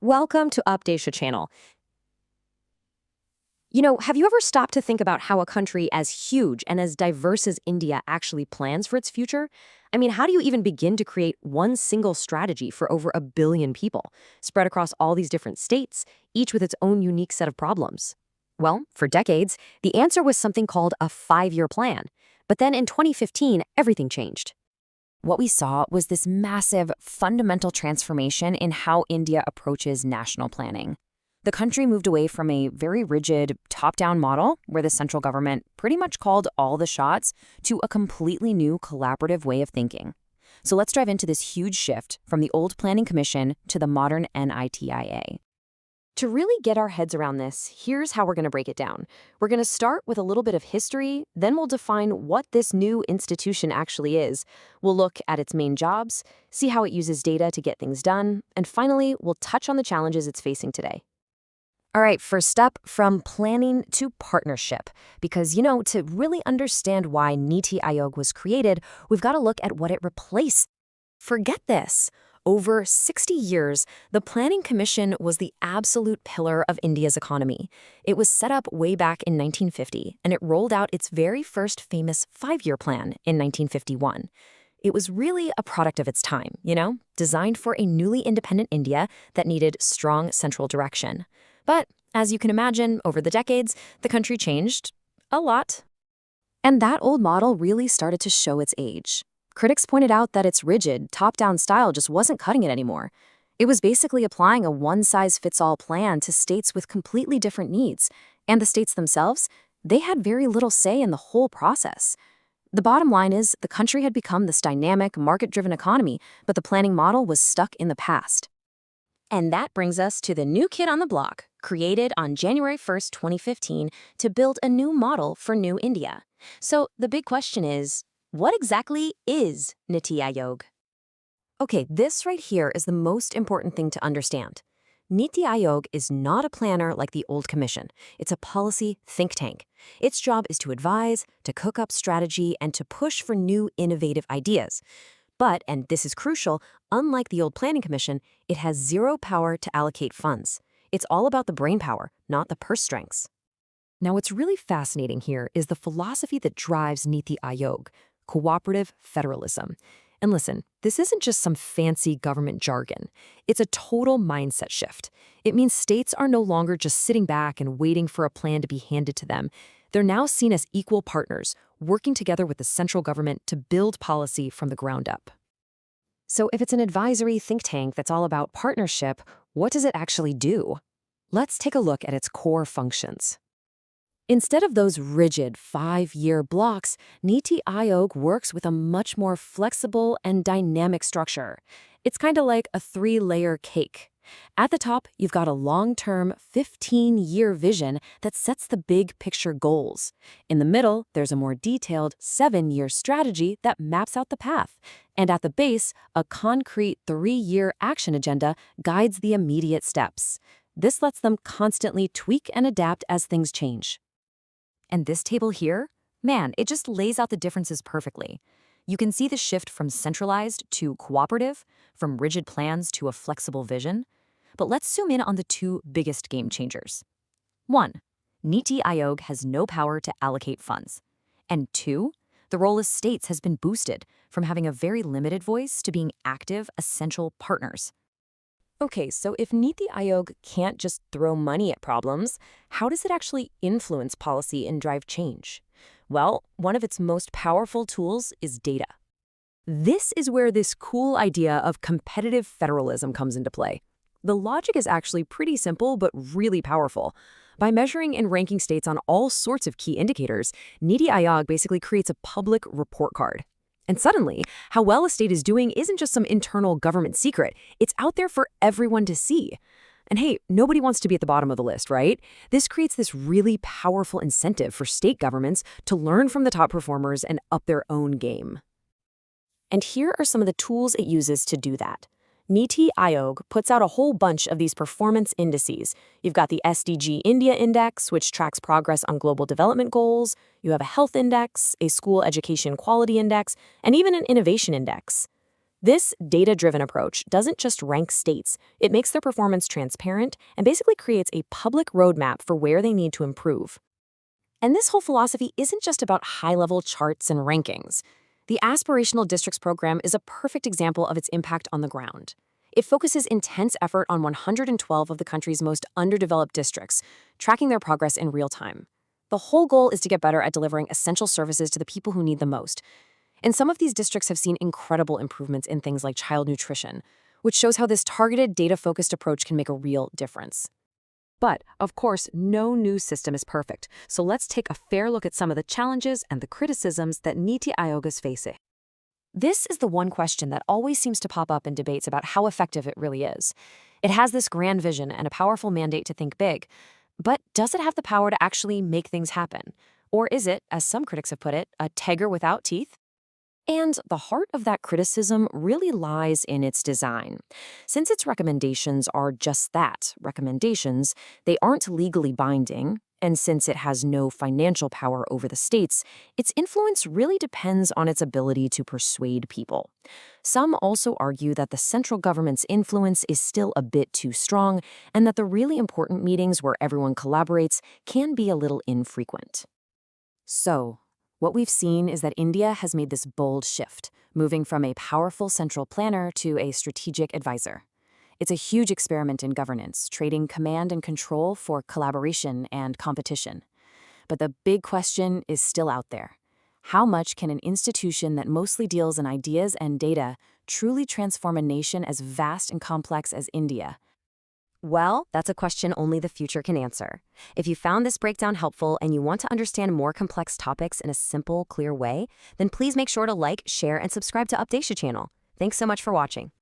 Welcome to Updates channel. Have you ever stopped to think about how a country as huge and as diverse as India actually plans for its future? I mean, how do you even begin to create one single strategy for over 1 billion people, spread across all these different states, each with its own unique set of problems? Well, for decades, the answer was something called a 5-year plan. But then in 2015, everything changed. What we saw was this massive, fundamental transformation in how India approaches national planning. The country moved away from a very rigid, top-down model, where the central government pretty much called all the shots, to a completely new collaborative way of thinking. So let's dive into this huge shift from the old Planning Commission to the modern NITIA. To really get our heads around this, here's how we're going to break it down. We're going to start with a little bit of history, then we'll define what this new institution actually is. We'll look at its main jobs, see how it uses data to get things done, and finally, we'll touch on the challenges it's facing today. All right, first up, from planning to partnership. Because, to really understand why NITI Aayog was created, we've got to look at what it replaced. Forget this. Over 60 years, the Planning Commission was the absolute pillar of India's economy. It was set up way back in 1950, and it rolled out its very first famous 5-year plan in 1951. It was really a product of its time, designed for a newly independent India that needed strong central direction. But, as you can imagine, over the decades, the country changed a lot. And that old model really started to show its age. Critics pointed out that its rigid, top-down style just wasn't cutting it anymore. It was basically applying a one-size-fits-all plan to states with completely different needs. And the states themselves, they had very little say in the whole process. The bottom line is, the country had become this dynamic, market-driven economy, but the planning model was stuck in the past. And that brings us to the new kid on the block, created on January 1st, 2015, to build a new model for New India. So the big question is, what exactly is NITI Aayog? Okay, this right here is the most important thing to understand. NITI Aayog is not a planner like the old commission. It's a policy think tank. Its job is to advise, to cook up strategy, and to push for new innovative ideas. But, and this is crucial, unlike the old Planning Commission, it has zero power to allocate funds. It's all about the brainpower, not the purse strings. Now, what's really fascinating here is the philosophy that drives NITI Aayog: cooperative federalism. And listen, this isn't just some fancy government jargon. It's a total mindset shift. It means states are no longer just sitting back and waiting for a plan to be handed to them. They're now seen as equal partners, working together with the central government to build policy from the ground up. So if it's an advisory think tank that's all about partnership, what does it actually do? Let's take a look at its core functions. Instead of those rigid 5-year blocks, NITI Aayog works with a much more flexible and dynamic structure. It's kind of like a 3-layer cake. At the top, you've got a long-term 15-year vision that sets the big picture goals. In the middle, there's a more detailed 7-year strategy that maps out the path. And at the base, a concrete 3-year action agenda guides the immediate steps. This lets them constantly tweak and adapt as things change. And this table here, man, it just lays out the differences perfectly. You can see the shift from centralized to cooperative, from rigid plans to a flexible vision. But let's zoom in on the 2 biggest game changers. 1, NITI Aayog has no power to allocate funds. And 2, the role of states has been boosted from having a very limited voice to being active, essential partners. Okay, so if NITI Aayog can't just throw money at problems, how does it actually influence policy and drive change? Well, one of its most powerful tools is data. This is where this cool idea of competitive federalism comes into play. The logic is actually pretty simple but really powerful. By measuring and ranking states on all sorts of key indicators, NITI Aayog basically creates a public report card. And suddenly, how well a state is doing isn't just some internal government secret. It's out there for everyone to see. And hey, nobody wants to be at the bottom of the list, right? This creates this really powerful incentive for state governments to learn from the top performers and up their own game. And here are some of the tools it uses to do that. NITI Aayog puts out a whole bunch of these performance indices. You've got the SDG India Index, which tracks progress on global development goals. You have a health index, a school education quality index, and even an innovation index. This data-driven approach doesn't just rank states, it makes their performance transparent and basically creates a public roadmap for where they need to improve. And this whole philosophy isn't just about high-level charts and rankings. The Aspirational Districts program is a perfect example of its impact on the ground. It focuses intense effort on 112 of the country's most underdeveloped districts, tracking their progress in real time. The whole goal is to get better at delivering essential services to the people who need them most. And some of these districts have seen incredible improvements in things like child nutrition, which shows how this targeted, data-focused approach can make a real difference. But, of course, no new system is perfect, so let's take a fair look at some of the challenges and the criticisms that NITI Aayog is facing. This is the one question that always seems to pop up in debates about how effective it really is. It has this grand vision and a powerful mandate to think big, but does it have the power to actually make things happen? Or is it, as some critics have put it, a tiger without teeth? And the heart of that criticism really lies in its design. Since its recommendations are just that, recommendations, they aren't legally binding, and since it has no financial power over the states, its influence really depends on its ability to persuade people. Some also argue that the central government's influence is still a bit too strong, and that the really important meetings where everyone collaborates can be a little infrequent. So, what we've seen is that India has made this bold shift, moving from a powerful central planner to a strategic advisor. It's a huge experiment in governance, trading command and control for collaboration and competition. But the big question is still out there. How much can an institution that mostly deals in ideas and data truly transform a nation as vast and complex as India? Well, that's a question only the future can answer. If you found this breakdown helpful and you want to understand more complex topics in a simple, clear way, then please make sure to like, share, and subscribe to Updatia channel. Thanks so much for watching.